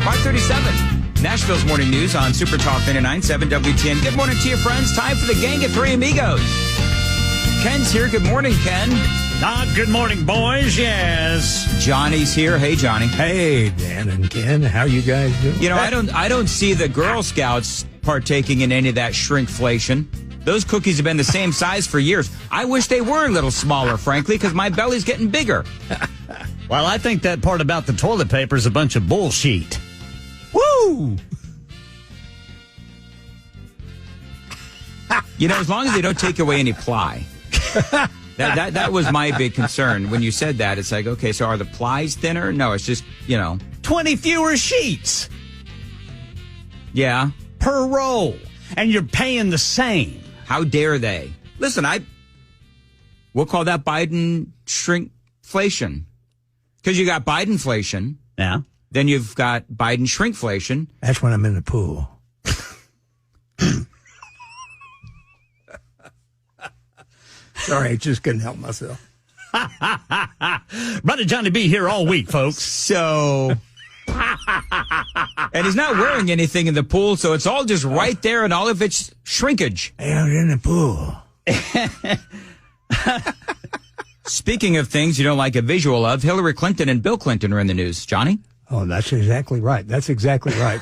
5:37. Nashville's morning news on Super Talk 99.7 WTN. Good morning to you, friends. Time for the gang of three amigos. Ken's here. Good morning, Ken. Good morning, boys. Yes. Johnny's here. Hey, Johnny. Hey, Dan and Ken. How you guys doing? You know, I don't see the Girl Scouts partaking in any of that shrinkflation. Those cookies have been the same size for years. I wish they were a little smaller, frankly, because my belly's getting bigger. Well, I think that part about the toilet paper is a bunch of bullshit. Woo! You know, as long as they don't take away any ply. That was my big concern. When you said that, it's like, okay, so are the plies thinner? No, it's just, 20 fewer sheets. Yeah. Per roll. And you're paying the same. How dare they? Listen, we'll call that Biden shrinkflation. Because you got Bidenflation. Yeah. Then you've got Biden shrinkflation. That's when I'm in the pool. Sorry, just couldn't help myself. Brother Johnny B here all week, folks. So, and he's not wearing anything in the pool, so it's all just right there and all of its shrinkage. Hey, I'm in the pool. Speaking of things you don't like a visual of, Hillary Clinton and Bill Clinton are in the news. Johnny? Oh, that's exactly right. That's exactly right.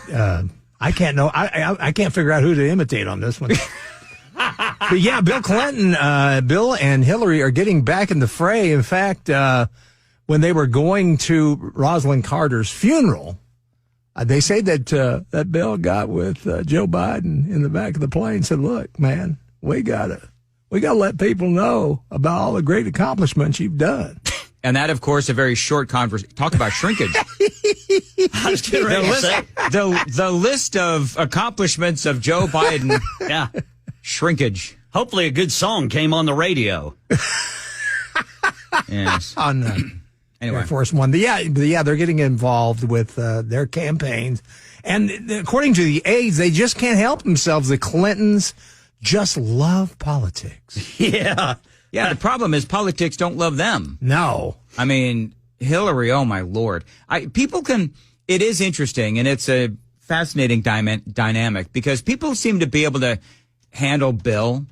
I can't figure out who to imitate on this one. But yeah, Bill and Hillary are getting back in the fray. In fact, when they were going to Rosalind Carter's funeral, they say that Bill got with Joe Biden in the back of the plane and said, "Look, man, we gotta let people know about all the great accomplishments you've done." And that, of course, a very short conversation. Talk about shrinkage. The list of accomplishments of Joe Biden. Yeah. Shrinkage. Hopefully a good song came on the radio. Yes. On anyway. Air Force One. Yeah, they're getting involved with their campaigns. And according to the aides, they just can't help themselves. The Clintons just love politics. Yeah. Yeah, the problem is politics don't love them. No. I mean, Hillary, oh my Lord. It is interesting, and it's a fascinating dynamic, because people seem to be able to handle Bill.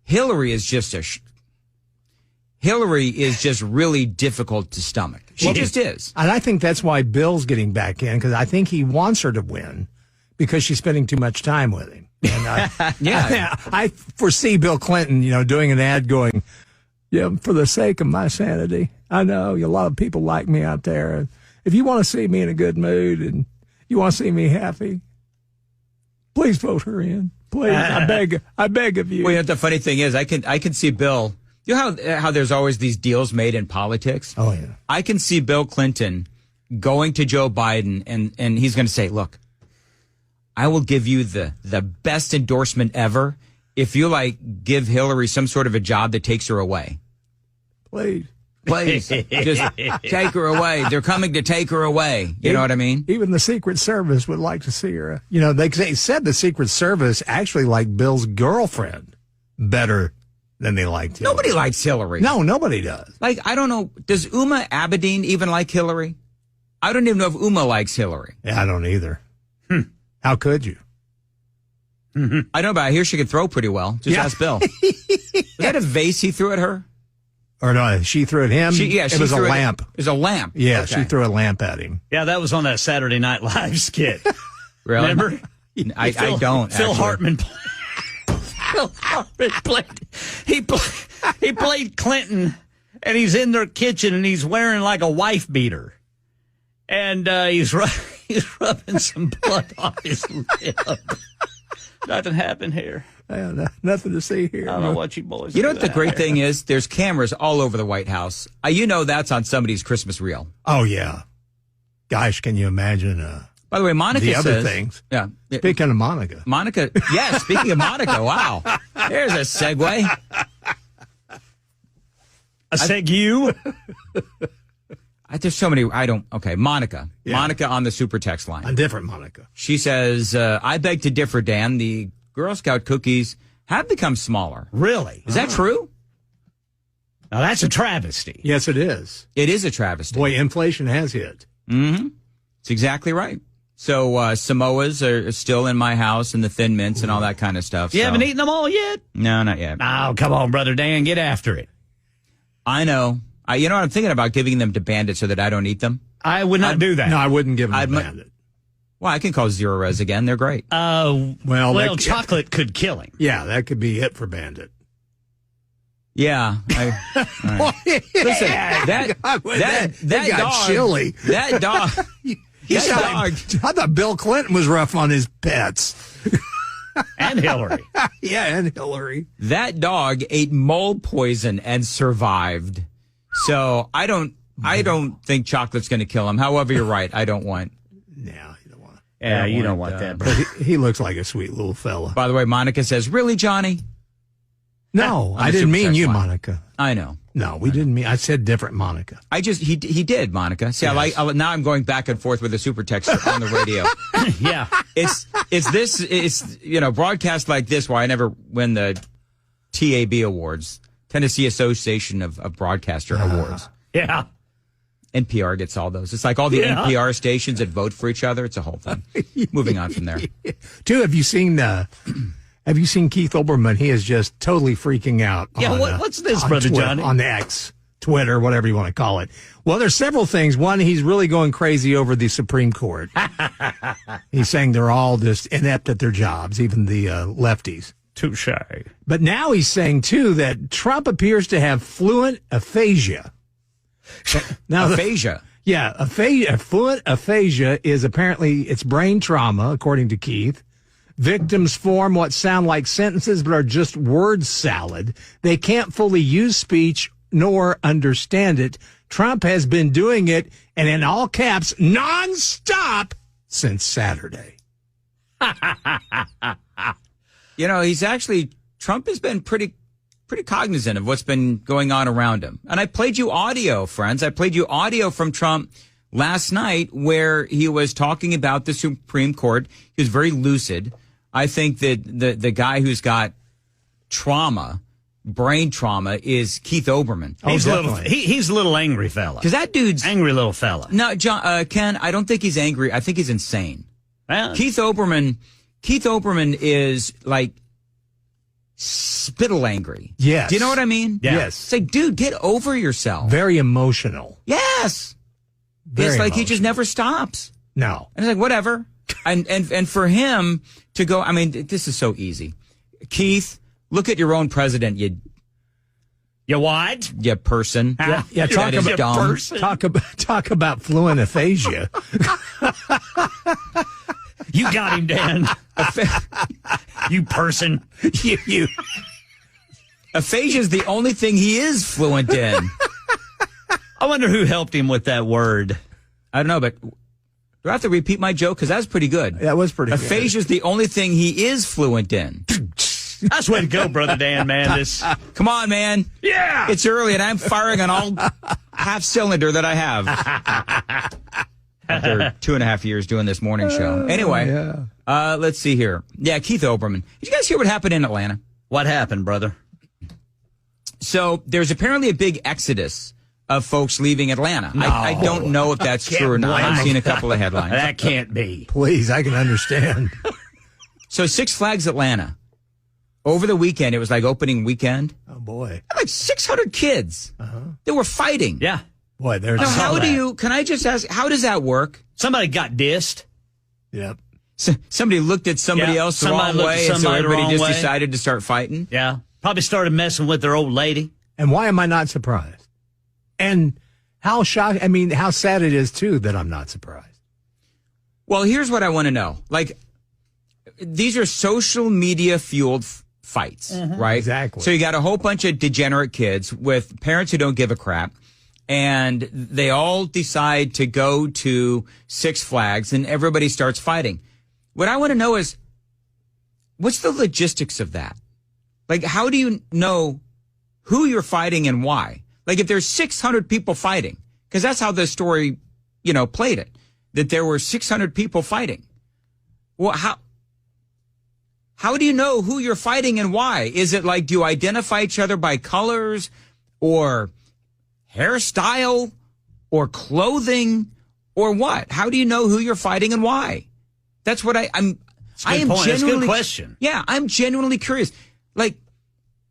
Hillary is just really difficult to stomach. She just is. And I think that's why Bill's getting back in, because I think he wants her to win because she's spending too much time with him. And I foresee Bill Clinton, doing an ad going, "Yeah, for the sake of my sanity, I know a lot of people like me out there. And if you want to see me in a good mood and you want to see me happy, please vote her in. Please, I beg of you." Well, the funny thing is, I can see Bill. You know how there's always these deals made in politics? Oh, yeah. I can see Bill Clinton going to Joe Biden, and he's going to say, "Look, I will give you the best endorsement ever if you give Hillary some sort of a job that takes her away. Please, just take her away. They're coming to take her away." You know what I mean? Even the Secret Service would like to see her. They said the Secret Service actually liked Bill's girlfriend better than they liked Hillary. Nobody likes Hillary. No, nobody does. I don't know. Does Uma Abedin even like Hillary? I don't even know if Uma likes Hillary. Yeah, I don't either. How could you? I don't know, but I hear she can throw pretty well. Just ask Bill. Was that a vase he threw at her? Or no, she threw at him? It was a lamp. It was a lamp. Yeah, okay. She threw a lamp at him. Yeah, that was on that Saturday Night Live skit. Really? Remember? I don't. Phil Hartman played. He played Clinton, and he's in their kitchen, and he's wearing like a wife beater, and he's rubbing some blood off his lip. Nothing happened here. Yeah, nothing to see here. I don't know what you boys. You know what the great thing is? There's cameras all over the White House. That's on somebody's Christmas reel. Oh yeah. Gosh, can you imagine? By the way, Monica the says, other things. Yeah. Speaking of Monica. Yeah, speaking of Monica, wow. There's a segue. A segue? There's so many, Monica. Yeah. Monica on the super text line. A different Monica. She says, I beg to differ, Dan. The Girl Scout cookies have become smaller. Really? Is that true? Now, that's a travesty. Yes, it is. It is a travesty. Boy, inflation has hit. Mm-hmm. It's exactly right. So Samoas are still in my house and the Thin Mints and all that kind of stuff. You haven't eaten them all yet? No, not yet. Oh, come on, Brother Dan. Get after it. I know. You know what? I'm thinking about giving them to Bandit so that I don't eat them. I would not do that. No, I wouldn't give them to Bandit. Well, I can call Zero Res again. They're great. Well, chocolate could kill him. Yeah, that could be it for Bandit. Yeah. Right. Listen, that got dog. chilly. That dog. I thought Bill Clinton was rough on his pets. And Hillary. Yeah, and Hillary. That dog ate mold poison and survived. So I don't think chocolate's going to kill him. However, you're right. I don't want. No, you don't want. Yeah, you don't want that. But he looks like a sweet little fella. By the way, Monica says, "Really, Johnny?" No, I didn't mean you, Monica. I know. No, we didn't mean. I said different, Monica. He did, Monica. See, yes. Now I'm going back and forth with a super texter on the radio. Yeah, it's broadcast like this why I never win the TAB awards, Tennessee Association of Broadcaster Awards. Yeah, NPR gets all those. It's like all the NPR stations that vote for each other. It's a whole thing. Moving on from there. Too, have you seen Keith Olbermann? He is just totally freaking out. Yeah, what's this, Brother Twitter, Johnny? On X, Twitter, whatever you want to call it. Well, there's several things. One, he's really going crazy over the Supreme Court. He's saying they're all just inept at their jobs, even the lefties. Touche. But now he's saying, too, that Trump appears to have fluent aphasia. Now, aphasia? Fluent aphasia is apparently it's brain trauma, according to Keith. Victims form what sound like sentences but are just word salad. They can't fully use speech nor understand it. Trump has been doing it, and in all caps, nonstop since Saturday. Trump has been pretty cognizant of what's been going on around him. And I played you audio, friends. I played you audio from Trump last night where he was talking about the Supreme Court. He was very lucid. I think that the guy who's got brain trauma, is Keith Olbermann. He's a little angry fella. Because that dude's angry little fella. No, Ken, I don't think he's angry. I think he's insane. Well, Keith Olbermann is like spittle angry. Yes. Do you know what I mean? Yeah. Yes. It's like, dude, get over yourself. Very emotional. Yes. Very it's like emotional. he just never stops. No. And it's like, whatever. And for him to go, I mean, this is so easy. Keith, look at your own president, you what? You person. Yeah, talk about dumb. Person. Talk about fluent aphasia. You got him, Dan. You person. You. Aphasia is the only thing he is fluent in. I wonder who helped him with that word. I don't know, but do I have to repeat my joke? Because that's pretty good. That was pretty good. Aphasia is the only thing he is fluent in. That's way to go, Brother Dan Mandis. Come on, man. Yeah. It's early, and I'm firing on all half cylinder that I have. After 2.5 years doing this morning show. Anyway, let's see here. Yeah, Keith Olbermann. Did you guys hear what happened in Atlanta? What happened, brother? So there's apparently a big exodus of folks leaving Atlanta. No. I don't know if that's true or not. I've seen a couple of headlines. That can't be. Please, I can understand. So Six Flags Atlanta. Over the weekend, it was like opening weekend. Oh, boy. Like 600 kids. They were fighting. Yeah. Boy, there's... Now, can I just ask, how does that work? Somebody got dissed. Yep. Somebody looked at somebody else the wrong way, and so everybody just decided to start fighting? Yeah. Probably started messing with their old lady. And why am I not surprised? And how shocked, how sad it is, too, that I'm not surprised. Well, here's what I want to know. Like, these are social media fueled fights, right? Exactly. So you got a whole bunch of degenerate kids with parents who don't give a crap, and they all decide to go to Six Flags, and everybody starts fighting. What I want to know is, what's the logistics of that? Like, how do you know who you're fighting and why? Like, if there's 600 people fighting, because that's how the story, played it, that there were 600 people fighting. Well, how do you know who you're fighting and why? Is it like, do you identify each other by colors? or hairstyle or clothing or what? How do you know who you're fighting and why? That's what I am That's a genuinely good question. Yeah, I'm genuinely curious. Like,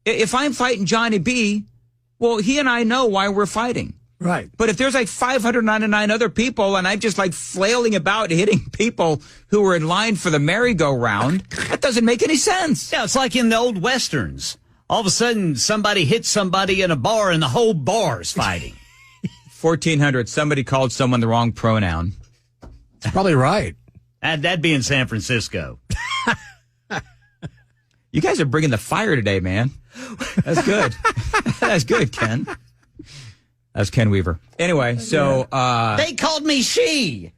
if I'm fighting Johnny B, well, he and I know why we're fighting. Right. But if there's like 599 other people and I'm just like flailing about hitting people who are in line for the merry-go-round, that doesn't make any sense. Yeah, it's like in the old Westerns. All of a sudden, somebody hits somebody in a bar and the whole bar's fighting. 1400, somebody called someone the wrong pronoun. That's probably right. That'd be in San Francisco. You guys are bringing the fire today, man. That's good. That's good, Ken. That's Ken Weaver. Anyway, so They called me she.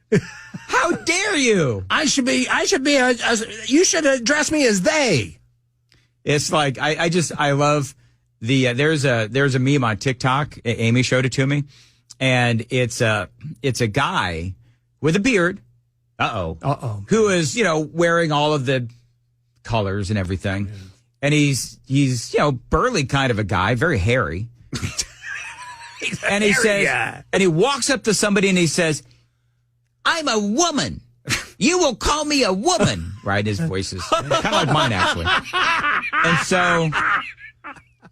how dare you? I should be you should address me as they. It's like I love the there's a meme on TikTok. Amy showed it to me, and it's a guy with a beard. Who is wearing all of the colors and everything, and he's burly kind of a guy, very hairy. And he says, and he walks up to somebody and he says, "I'm a woman. You will call me a woman." Right? His voice is kind of like mine, actually. And so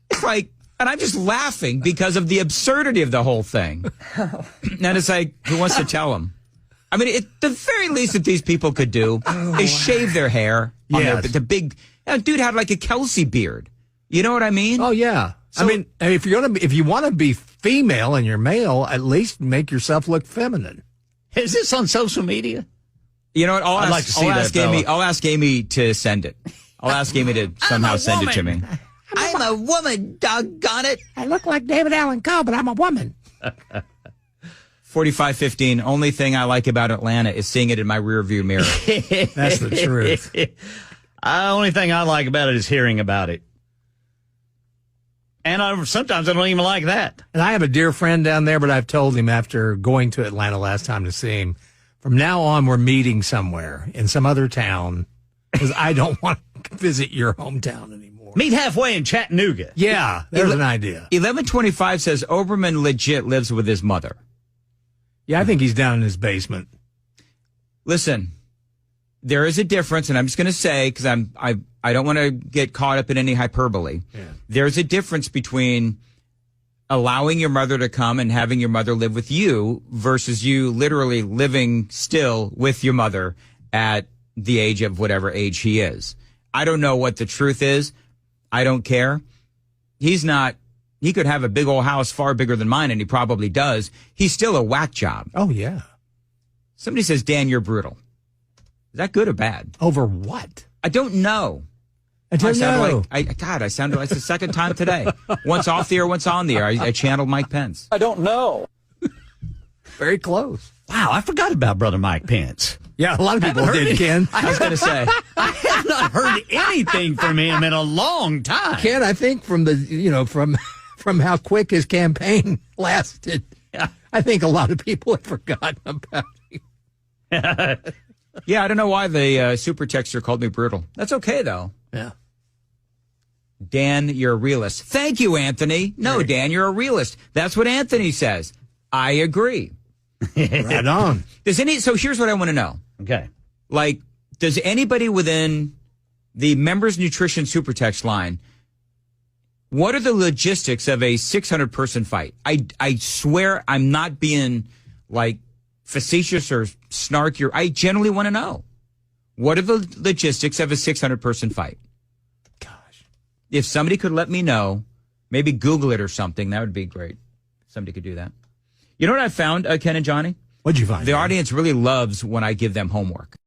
it's like, and I'm just laughing because of the absurdity of the whole thing. And it's like, who wants to tell him? I mean, the very least that these people could do is shave their hair. Yes. The big dude had like a Kelsey beard. You know what I mean? Oh yeah. So, I mean, if you want to be female and you're male, at least make yourself look feminine. Is this on social media? You know what? I'd like to see that, fella. I'll ask Amy to send it. I'll ask Amy to somehow send it to me. I'm a woman, doggone it. I look like David Allen Coe, but I'm a woman. 4515. Only thing I like about Atlanta is seeing it in my rearview mirror. That's the truth. Only thing I like about it is hearing about it. And sometimes I don't even like that. And I have a dear friend down there, but I've told him after going to Atlanta last time to see him, from now on, we're meeting somewhere in some other town because I don't want to visit your hometown anymore. Meet halfway in Chattanooga. Yeah, there's an idea. 1125 says Olbermann legit lives with his mother. Yeah, I think he's down in his basement. Listen, there is a difference, and I'm just going to say, because I don't want to get caught up in any hyperbole. Yeah. There's a difference between allowing your mother to come and having your mother live with you versus you literally living still with your mother at the age of whatever age he is. I don't know what the truth is. I don't care. He could have a big old house far bigger than mine, and he probably does. He's still a whack job. Oh, yeah. Somebody says, Dan, you're brutal. Is that good or bad? Over what? I don't know. I sounded like the second time today. Once off the air, once on the air. I channeled Mike Pence. I don't know. Very close. Wow, I forgot about Brother Mike Pence. Yeah, a lot of people did, Ken. I was going to say. I have not heard anything from him in a long time. Ken, I think from from how quick his campaign lasted, I think a lot of people have forgotten about him. Yeah, I don't know why the super texter called me brutal. That's okay, though. Yeah. Dan, you're a realist. Thank you, Anthony. No, Dan, you're a realist. That's what Anthony says. I agree. Right on. So here's what I want to know. Okay. Like, does anybody within the members nutrition super text line, what are the logistics of a 600-person fight? I swear I'm not being like facetious or snarky. I genuinely want to know. What are the logistics of a 600-person fight? Gosh. If somebody could let me know, maybe Google it or something, that would be great. Somebody could do that. You know what I found, Ken and Johnny? What'd you find? The audience really loves when I give them homework.